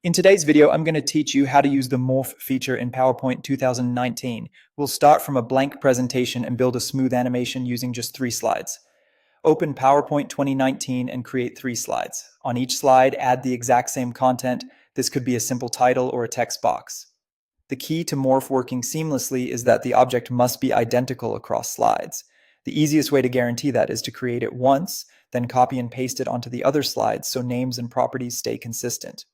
In today's video, I'm going to teach you how to use the Morph feature in PowerPoint 2019. We'll start from a blank presentation and build a smooth animation using just 3 slides. Open PowerPoint 2019 and create 3 slides. On each slide, add the exact same content. This could be a simple title or a text box. The key to Morph working seamlessly is that the object must be identical across slides. The easiest way to guarantee that is to create it once, then copy and paste it onto the other slides so names and properties stay consistent.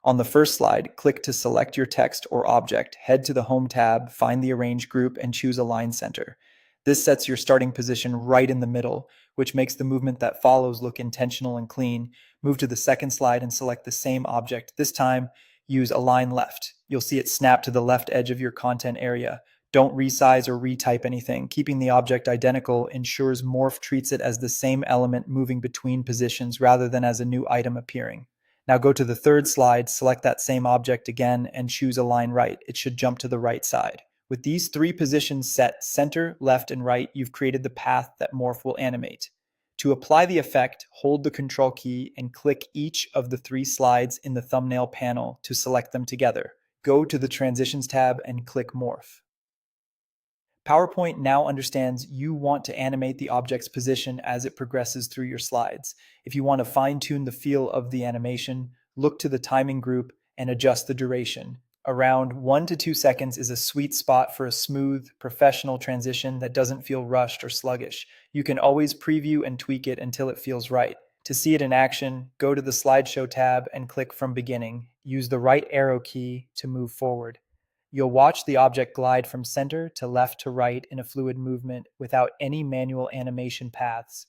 On the first slide, click to select your text or object, head to the Home tab, find the Arrange group, and choose Align Center. This sets your starting position right in the middle, which makes the movement that follows look intentional and clean. Move to the second slide and select the same object. This time, use Align Left. You'll see it snap to the left edge of your content area. Don't resize or retype anything. Keeping the object identical ensures Morph treats it as the same element moving between positions rather than as a new item appearing. Now go to the third slide, select that same object again, and choose Align Right. It should jump to the right side. With these 3 positions set, center, left, and right, you've created the path that Morph will animate. To apply the effect, hold the Control key and click each of the 3 slides in the thumbnail panel to select them together. Go to the Transitions tab and click Morph. PowerPoint now understands you want to animate the object's position as it progresses through your slides. If you want to fine-tune the feel of the animation, look to the timing group and adjust the duration. Around 1 to 2 seconds is a sweet spot for a smooth, professional transition that doesn't feel rushed or sluggish. You can always preview and tweak it until it feels right. To see it in action, go to the Slideshow tab and click from beginning. Use the right arrow key to move forward. You'll watch the object glide from center to left to right in a fluid movement without any manual animation paths.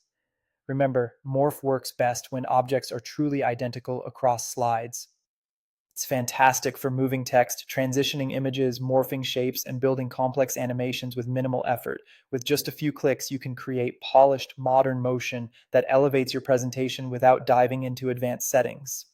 Remember, Morph works best when objects are truly identical across slides. It's fantastic for moving text, transitioning images, morphing shapes, and building complex animations with minimal effort. With just a few clicks, you can create polished, modern motion that elevates your presentation without diving into advanced settings.